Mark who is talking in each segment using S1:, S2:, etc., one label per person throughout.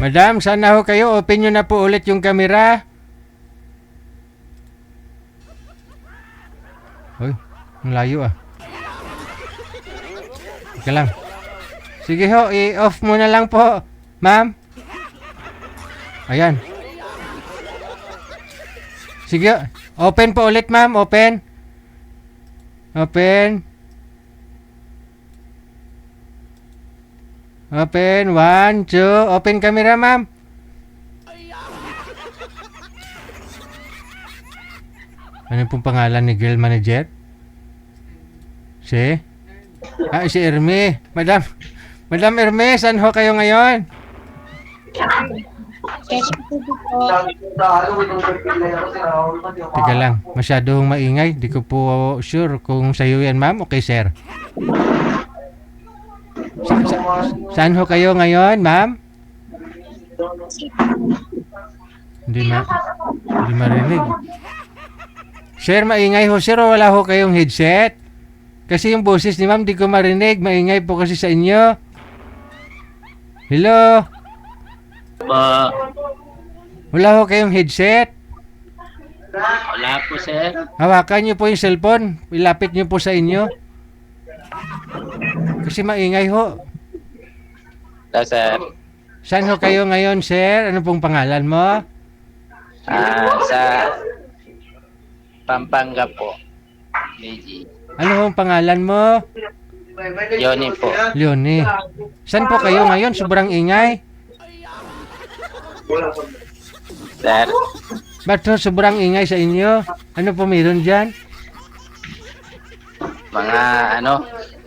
S1: Madam, sana ho kayo, open nyo na po ulit yung camera. Uy, ang layo ah. Teka lang. Sige ho, i-off mo na lang po, ma'am. Ayan. Sige, open po ulit ma'am, open. Open. Open, 1, 2, open camera ma'am. Ano pong pangalan ni girl manager? Si? Si Erme. Madam Erme, saan ho kayo ngayon? Teka lang, masyadong maingay. Di ko po sure kung sa'yo yan ma'am. Okay sir. Saan ho kayo ngayon ma'am? Hindi marinig. Sir, maingay ho sir o wala ho kayong headset? Kasi yung boses ni ma'am di ko marinig. Maingay po kasi sa inyo. Hello? Wala ho kayong headset?
S2: Wala po, sir.
S1: Hawakan niyo po yung cellphone. Ilapit niyo po sa inyo. Kasi maingay ho.
S2: Hello, sir.
S1: Saan ho kayo ngayon, sir? Ano pong pangalan mo?
S2: Sa Pampanga po. Meiji.
S1: Ano hong pangalan mo?
S2: Yoni po.
S1: Leonie. Saan po kayo ngayon? Sobrang ingay.
S2: Sir,
S1: Ba't ho sobrang ingay sa inyo? Ano po meron dyan?
S2: mga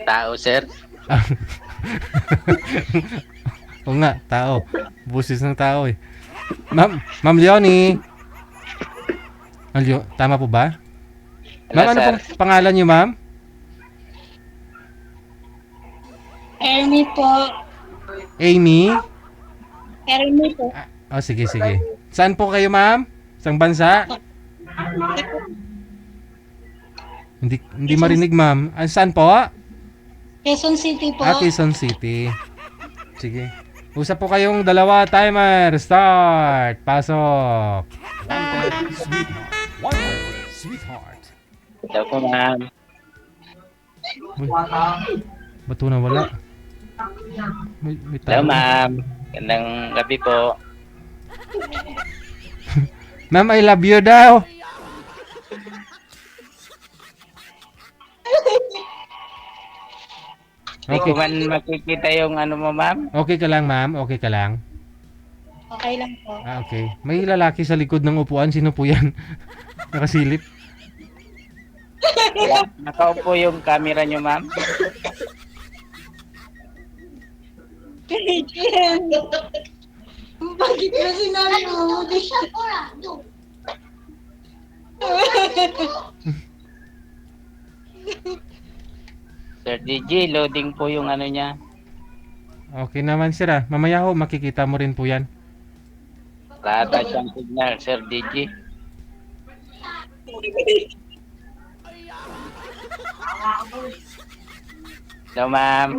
S2: tao, sir.
S1: Oo nga, tao. Busis ng tao eh. Ma'am Leonie. Tama po ba? Ma'am, ano
S2: Hello,
S1: pong pangalan niyo, ma'am?
S3: Ermi po.
S1: Amy?
S3: Ermi po.
S1: Sige. Saan po kayo, ma'am? Isang bansa? Hindi marinig, ma'am. Saan po?
S3: Quezon City po.
S1: Quezon City. Sige. Usap po kayong dalawa. Timer. Start. Pasok. Sweetheart.
S2: Hello po, ma'am.
S1: Uy, ba't na wala? May
S2: Hello,
S1: tao.
S2: ma'am. Gandang gabi po.
S1: Ma'am, I love you daw.
S2: Hindi
S1: Okay.
S2: ko man makikita yung mo, ma'am.
S1: Okay ka lang, ma'am. Okay ka lang.
S3: Okay lang po.
S1: Okay. May lalaki sa likod ng upuan. Sino po yan? Nakasilip.
S2: Nakaupo yung camera nyo, ma'am.
S3: Bakit na sinabi mo?
S2: Sir DJ, loading po yung niya.
S1: Okay naman, sir. Mamaya ho, makikita mo rin po yan.
S2: Rata siyang signal, Sir DJ. Hello, ma'am.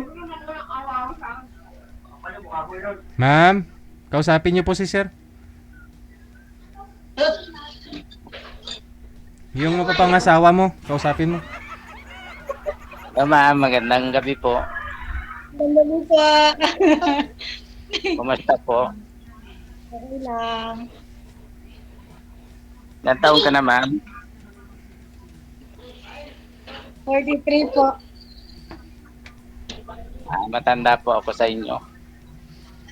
S1: Ma'am, kausapin niyo po si sir. Yung mapapangasawa mo, kausapin mo.
S2: Hello, ma'am. Magandang gabi po.
S3: Ganda mo po.
S2: Kumusta po?
S3: Okay lang.
S2: Ilang taon ka na, ma'am?
S3: 43 po.
S2: Matanda po ako sa inyo.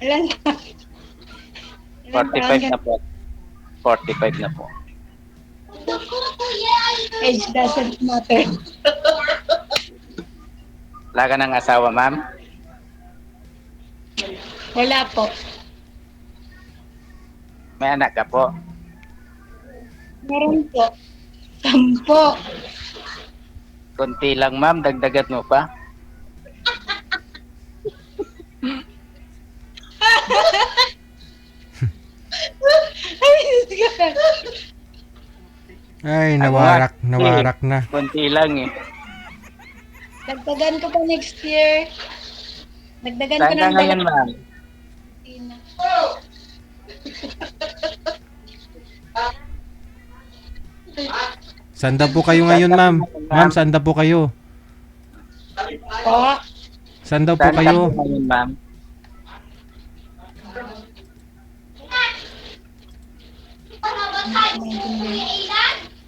S3: Ilan ka?
S2: 45 na po. 45 na po.
S3: Age doesn't matter.
S2: Wala ka ng asawa, ma'am?
S3: Wala po.
S2: May anak ka po?
S3: Meron po. 10.
S2: Kunti lang, ma'am. Dagdagat mo pa.
S1: Ay, nawarak na.
S2: Kunti lang eh.
S3: Dagdagan ko pa next year. Dagdagan ko
S2: Saan ka
S3: ng
S2: ngayon, ma'am?
S1: Saan daw po kayo ngayon, ma'am? Ma'am, saan daw po kayo?
S3: Po.
S1: Saan daw po
S2: Saan ka
S1: kayo?
S2: po ngayon, ma'am?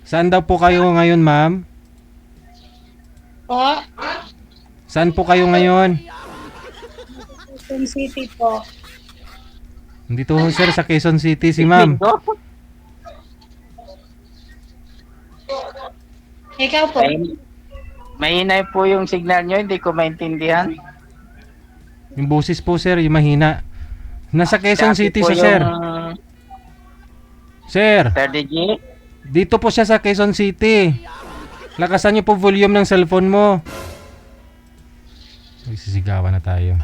S1: Saan daw po kayo ngayon, ma'am?
S3: Po.
S1: Saan po kayo ngayon?
S3: Quezon City po.
S1: Dito ho, sir, sa Quezon City si ma'am.
S3: Ikaw po.
S2: Mahina po yung signal nyo, hindi ko maintindihan.
S1: Yung boses po, sir, yung mahina. Nasa Quezon
S2: Dati
S1: City
S2: po
S1: siya, sir.
S2: yung
S1: Sir,
S2: Sir DJ,
S1: dito po siya sa Quezon City. Lakasan niyo po volume ng cellphone mo. Uy, sisigawan na tayo.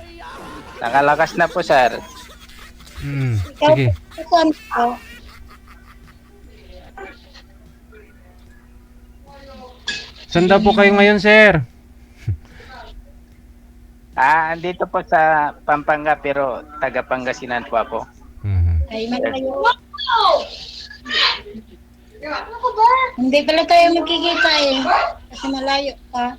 S2: nakalakas na po, sir.
S3: Ikaw
S1: Sige.
S3: po. Saan po?
S1: Saan daw po kayo ngayon, sir?
S2: Andito po sa Pampanga pero taga Pangasinan po ako.
S1: Mhm.
S3: Ay, malayo. Hindi pala tayo magkikita eh. Kasi malayo pa.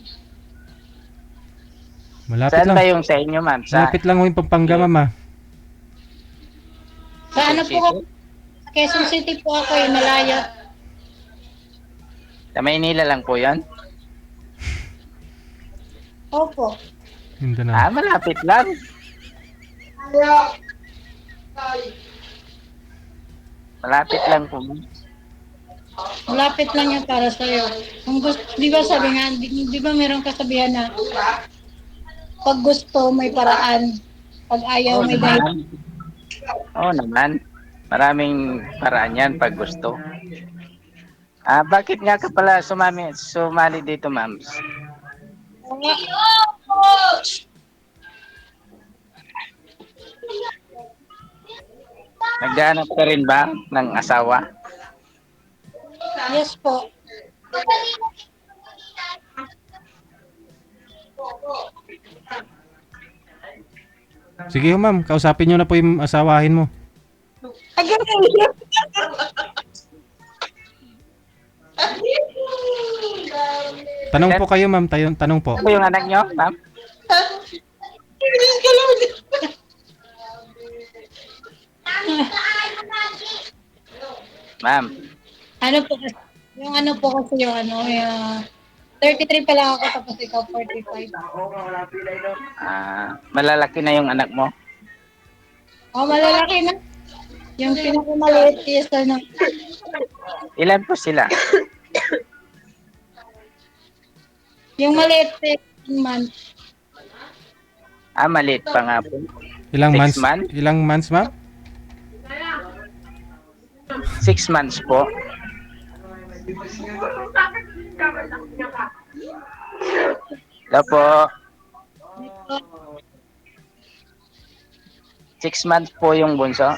S1: Malapit
S2: Saan
S1: lang.
S2: ba yung sa inyo, ma'am?
S1: Malapit lang ho yung Pampanga, ma'am, ah.
S3: Sa ano po ako? Sa Quezon City po ako eh, malayo.
S2: Sa Maynila lang po yan?
S3: Opo.
S1: Mindanao.
S2: Malapit lang. Malapit lang po.
S3: Malapit lang yan para sa'yo. Kung gusto, di ba sabi nga, di ba meron kasabihan na pag gusto may paraan, pag ayaw may dahil.
S2: Oo naman. Maraming paraan yan pag gusto. Bakit nga ka pala sumali dito, ma'am? Naghahanap ka rin ba ng asawa?
S3: Yes po.
S1: Sige ho, ma'am. Kausapin niyo na po yung asawahin mo.
S3: Agad.
S1: Tanong po kayo, ma'am. Tanong po.
S2: Ano yung anak nyo, ma'am? Ma'am,
S3: Ano po kasi, yung ano po kasi yung ano, yung 33 pa lang ako tapos ikaw 45.
S2: malalaki na yung anak mo?
S3: Oh, malalaki na. Yung pinakamaliit is ano,
S2: Ilan po sila?
S3: yung maliit 10 months.
S2: Maliit pa nga po.
S1: Ilang
S2: 6
S1: months?
S2: months?
S1: Ilang months, ma'am?
S2: 6 months po. Hello po. 6 months po yung bunso.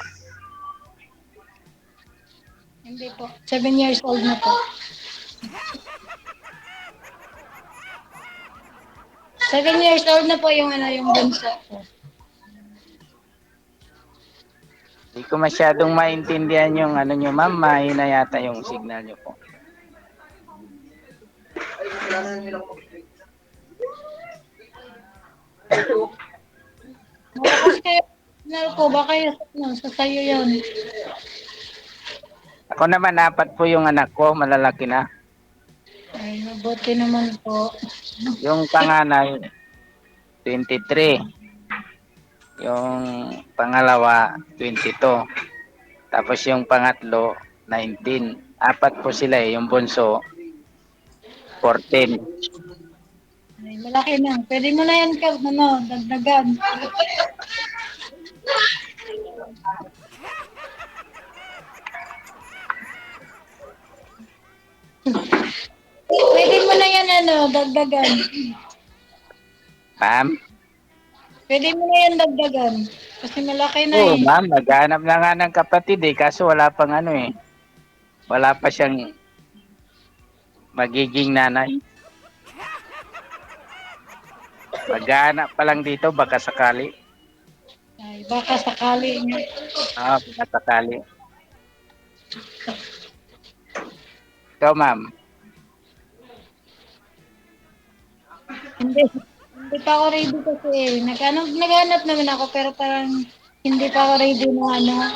S3: Hindi po. 7 years old na po. 7 years old na po yung ano yung bunso ko.
S2: Hindi ko masyadong maintindihan yung ano nyo, ma'am. Mahina yata yung signal nyo po.
S3: Malakas kayo. Signal po, baka yung ano, sa sayo yun.
S2: Ako naman, 4 po yung anak ko. Malalaki na.
S3: Ay, mabuti naman po.
S2: Yung panganay, 23. Yung pangalawa, 22. Tapos yung pangatlo, 19. 4 po sila eh. Yung bunso, 14.
S3: Ay, malaki na. Pwede mo na yan ka, ano, dagdagan. Pwede mo na yan, ano, dagdagan.
S2: Ma'am?
S3: Pwede mo na yan dagdagan. Kasi malaki na
S2: Oo,
S3: eh.
S2: ma'am. Naghahanap na nga ng kapatid eh. Kaso wala pang ano eh. Wala pa siyang magiging nanay. Maghahanap pa lang dito, baka sakali.
S3: Ay, baka sakali nga.
S2: Kung sakali. Ikaw, ma'am.
S3: Hindi, hindi pa ako ready kasi eh. Naghanap naman ako pero parang hindi pa ako ready na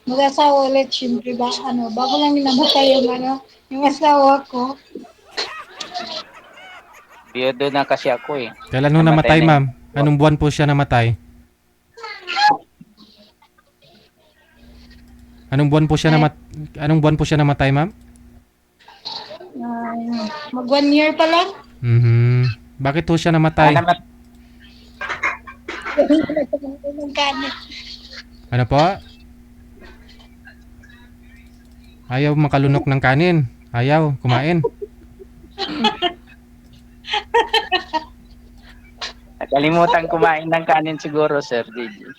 S3: mag-asawa ulit. Siyempre ba, bago lang namatay yung asawa ko.
S2: Biyudo na kasi ako eh.
S1: Kailan ho
S2: Namatay
S1: namatay,
S2: na
S1: ma'am?
S2: yung
S1: Anong buwan po siya namatay? Anong buwan po siya
S3: Ay,
S1: Anong buwan po siya namatay, ma'am?
S3: mag 1 year pa lang.
S1: Mhm. Bakit ho siya
S2: Ah,
S1: namatay?
S2: namat
S3: Ng kanin.
S1: Ano po? Ayaw makalunok ng kanin. Ayaw kumain.
S2: Nakalimutan kumain ng kanin siguro, Sir JJ.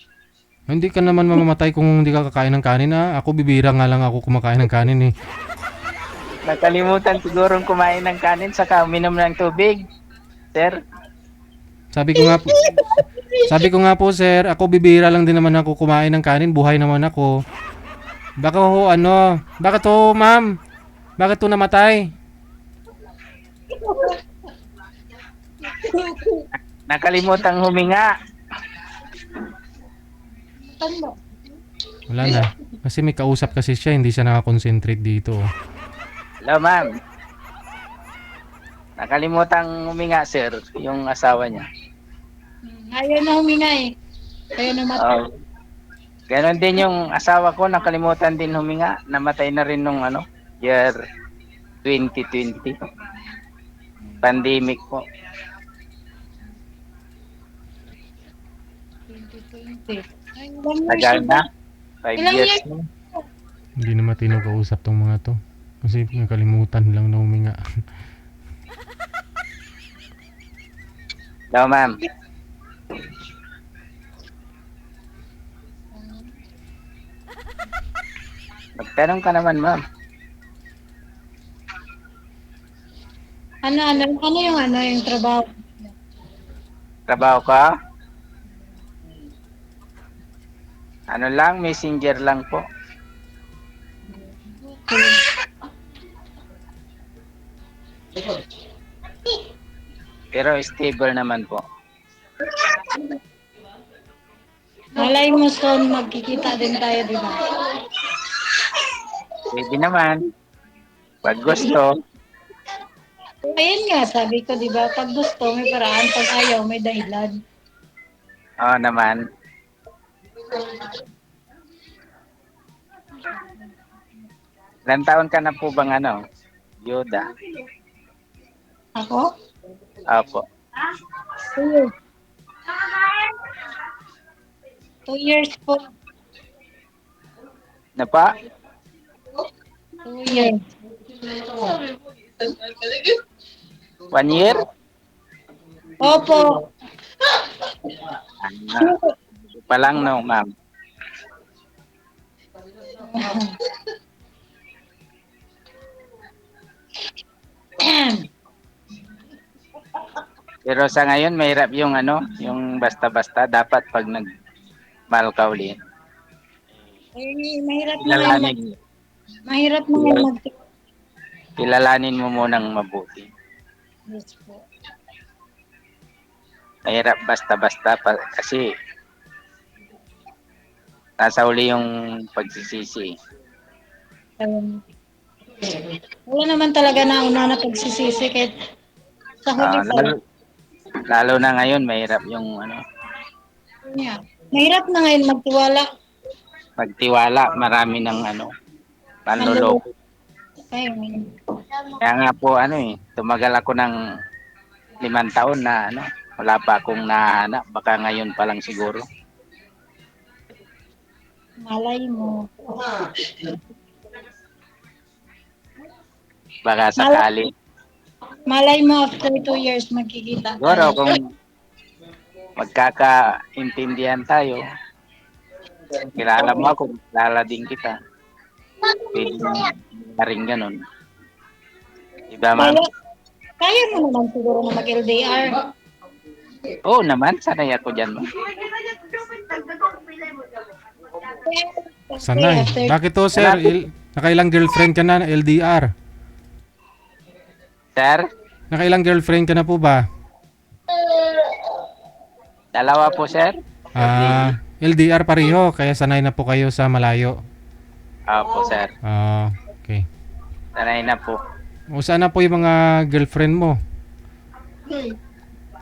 S1: Hindi ka naman mamamatay kung hindi ka kakain ng kanin, ah. Ako bibira nga lang ako kumakain ng kanin, eh.
S2: Nakalimutan siguro kumain ng kanin saka uminom ng tubig, Sir.
S1: Sabi ko nga po, sabi ko nga po, sir, ako bibira lang din naman ako kumain ng kanin, buhay naman ako. Baka ho bakit ho, ma'am? Bakit ho namatay?
S2: Nakalimutan huminga.
S3: Tanda.
S1: Wala na. Kasi may kausap kasi siya, hindi siya nakakonsentrate dito, oh.
S2: Hello, ma'am. Nakalimutan huminga, Sir, yung asawa niya.
S3: Ayaw na huminga eh. Ayaw na matay.
S2: Oh, ganon din yung asawa ko, nakalimutan din huminga. Namatay na rin nung year 2020. Pandemic po.
S3: 2020. Ay, ilang years
S2: Tagal
S3: ba?
S2: na. 5
S3: Ilang
S2: years
S3: years?
S2: na.
S1: Hindi na matino kausap tong mga to. Kasi nakalimutan lang na huminga.
S2: Hello, ma'am. Magtanong ka naman, ma'am.
S3: Ano yung trabaho?
S2: Trabaho ka? Ano lang, messenger lang po. Pero stable naman po.
S3: Malay mo son, magkikita din tayo, di ba?
S2: Pwede naman. Pag gusto.
S3: Ayun nga, sabi ko, di ba? Pag gusto, may paraan. Pag ayaw, may dahilan.
S2: Oo naman. Ilan taon ka na po bang Yoda?
S3: Ako?
S2: Opo.
S3: 2 years. 2 years po.
S2: Na pa?
S3: 2 years.
S2: 1 year?
S3: Opo.
S2: Ah, pa lang no, ma'am. Pero sa ngayon, mahirap yung yung basta-basta. Dapat pag nag-mahal ka ulit,
S3: Mahirap na ngayon
S2: kilalanin,
S3: mahirap na ngayon
S2: kilal-
S3: mag
S2: kilalanin mo munang mabuti.
S3: Yes po.
S2: Mahirap basta-basta kasi nasa uli yung pagsisisi.
S3: Um, wala naman talaga na una na pagsisisi kahit sa huli
S2: Ah,
S3: pa
S2: lalo,
S3: lang.
S2: lalo na ngayon, mahirap yung
S3: Yeah. Mahirap na ngayon magtiwala.
S2: pagtiwala. Marami ng
S3: Manluloko.
S2: panloloko.
S3: Ay,
S2: Kaya nga po tumagal ako ng 5 taon na wala pa akong nahanap. Baka ngayon pa lang siguro.
S3: malay mo.
S2: Baka
S3: Malay,
S2: sakali.
S3: malay mo after 2 years magkikita
S2: Siguro
S3: tayo.
S2: kung magkakaintindihan tayo, kilala mo ako, kilala din kita. Pwede na rin ganun. Diba, ma'am?
S3: Kaya, kaya mo naman siguro na mag-LDR.
S2: Oo naman, sanay ako dyan, ma'am.
S1: Sanay.
S3: After,
S1: Bakit to, sir? Nakailang girlfriend ka na, LDR?
S2: Sir,
S1: Nakailang girlfriend ka na po ba?
S2: dalawa po, sir.
S1: LDR pareho, kaya sanay na po kayo sa malayo.
S2: Opo, sir.
S1: Okay.
S2: Sanay na po.
S1: O saan na po yung mga girlfriend mo?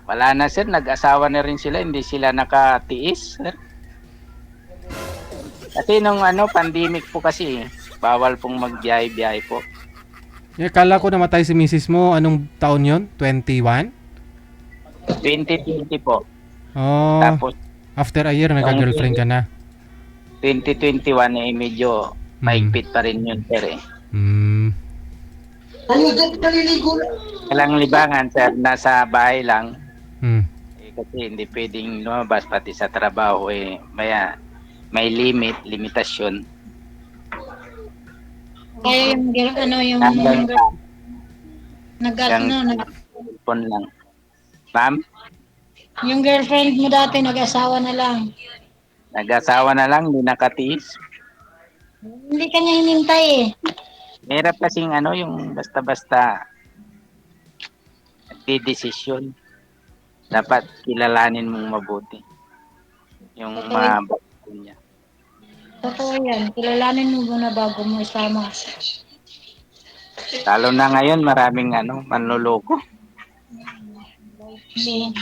S2: Wala na, sir. Nag-asawa na rin sila. Hindi sila nakatiis, sir. Kasi nung pandemic po kasi, bawal pong magbiyahe-biyahe po.
S1: Kala ko namatay si misis mo. Anong taon yon? 21?
S2: 2020 po.
S1: Oh,
S2: Tapos,
S1: after a year, nagka-girlfriend ka na.
S2: 2021 medyo maigpit pa rin yun, sir eh. Walang libangan, sir. Nasa bahay lang. Kasi hindi pwedeng lumabas pati sa trabaho eh. May limitasyon.
S3: kaya yung
S2: Hanggang
S3: nag
S2: phone lang. Ma'am,
S3: yung girlfriend mo dati nag-asawa na lang.
S2: nag-asawa na lang, hindi nakatiis.
S3: Hindi ka niya hinintay eh.
S2: Mahirap kasing yung basta-basta nagdidesisyon. Dapat kilalanin mong mabuti yung mga bakit niya.
S3: Totoo yan. Kilalanin mo muna bago mo isama.
S2: Lalo na ngayon, maraming manloloko.
S3: Hindi.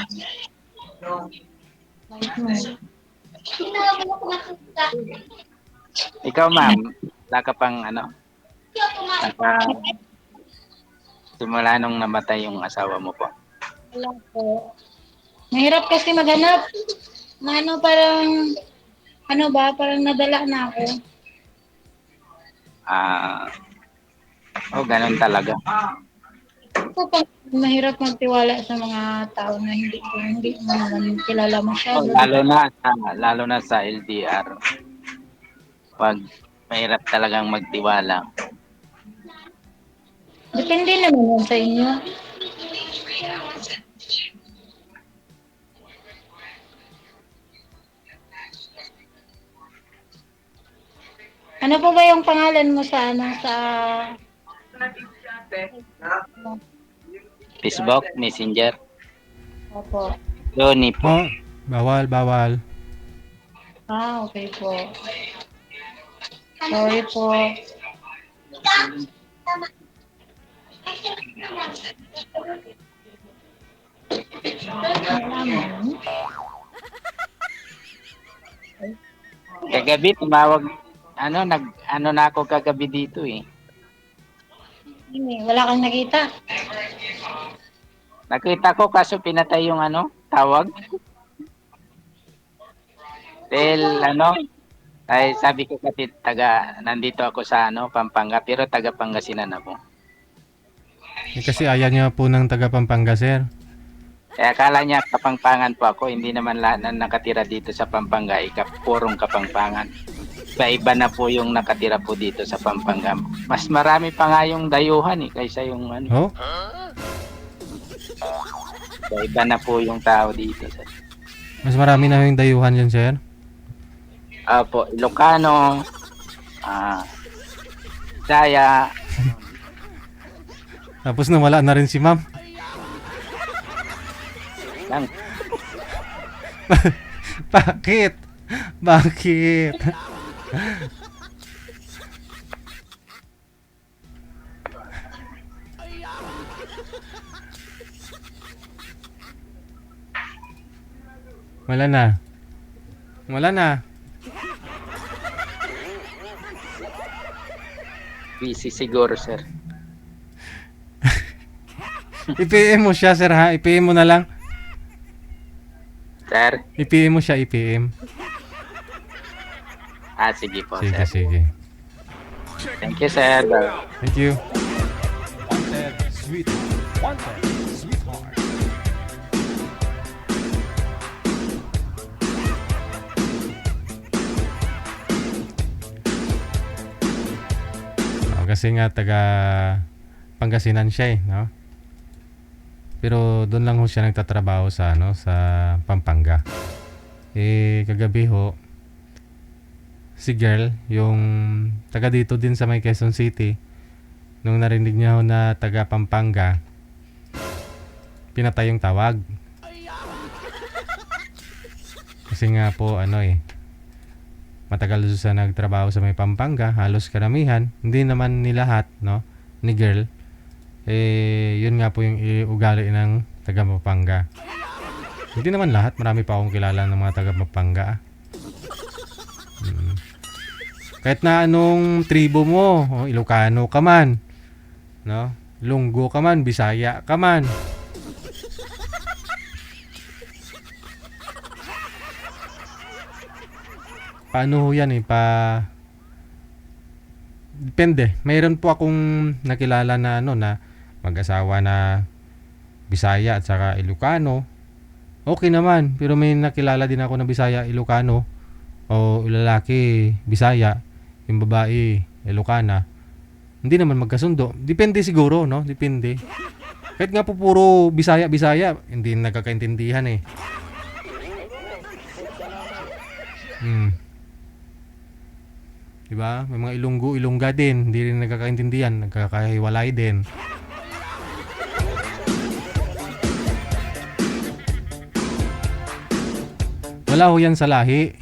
S2: Ikaw, ma'am, wala ka pang simula nung namatay yung asawa mo po.
S3: Wala po. Mahirap kasi maghanap. Parang parang nadala na ako.
S2: Ganun talaga.
S3: Mahirap magtiwala sa mga tao na hindi mo naman kilala masyado.
S2: Lalo na sa LDR. Pag mahirap talagang magtiwala.
S3: Depende naman yan sa inyo. Ano po ba yung pangalan mo sa
S2: Facebook, Messenger.
S3: Opo.
S2: Johnny po.
S1: Bawal.
S3: Okay po. Sorry po.
S2: Kagabi tumawag na ako kagabi dito eh.
S3: Wala kang nakita?
S2: Nakita ko kaso pinatay yung tawag. Dahil ay sabi ko kasi nandito ako sa Pampanga pero taga Pangasinan ako.
S1: Kasi ayaw niya po ng taga Pampanga, sir.
S2: Kaya akala niya Kapampangan po ako, hindi naman lahat na nakatira dito sa Pampanga, purong Kapampangan. Iba na po yung nakatira po dito sa Pampanga. Mas marami pa nga yung dayuhan kaysa yung
S1: Oh?
S2: Iba na po yung tao dito, sir.
S1: Mas marami na yung dayuhan dyan, sir?
S2: Po, Ilocano, Daya.
S1: Tapos nawala na rin si ma'am.
S2: Lang.
S1: Bakit? Bakit? Wala na.
S2: Busy siguro, sir.
S1: I-PM mo siya, sir, ha? I-PM mo na lang.
S2: Sir?
S1: I-PM mo siya, i-PM.
S2: Sige po,
S1: Sige,
S2: sir.
S1: sige.
S2: Thank you, sir.
S1: Thank you.
S4: Wanted, sweetheart.
S1: Kasi nga taga Pangasinan siya no? Pero doon lang ho siya nagtatrabaho sa sa Pampanga. Kagabi ho si girl, yung taga dito din sa may Quezon City, nung narinig niya ho na taga Pampanga, pinatay yung tawag. Kasi nga po, matagal siya nagtrabaho sa may Pampanga, halos karamihan, hindi naman ni lahat, no, ni girl. Yun nga po yung ugali ng taga Pampanga. Hindi naman lahat, marami pa akong kilala ng mga taga Pampanga. Kahit na anong tribo mo, Ilocano ka man, no? Lunggo ka man, Bisaya ka man. Paano ho yan depende. Mayroon po akong nakilala na na mag-asawa na Bisaya at saka Ilocano. Okay naman, pero may nakilala din ako na Bisaya, Ilocano o lalaki Bisaya, yung babae Ilocana. Hindi naman magkasundo. Depende siguro, no? Depende. Kahit nga po puro Bisaya, hindi nagkakaintindihan eh. Diba? May mga Ilongga din, hindi rin nagkakaintindihan, nagkakahiwalay din. Wala ho yan sa lahi.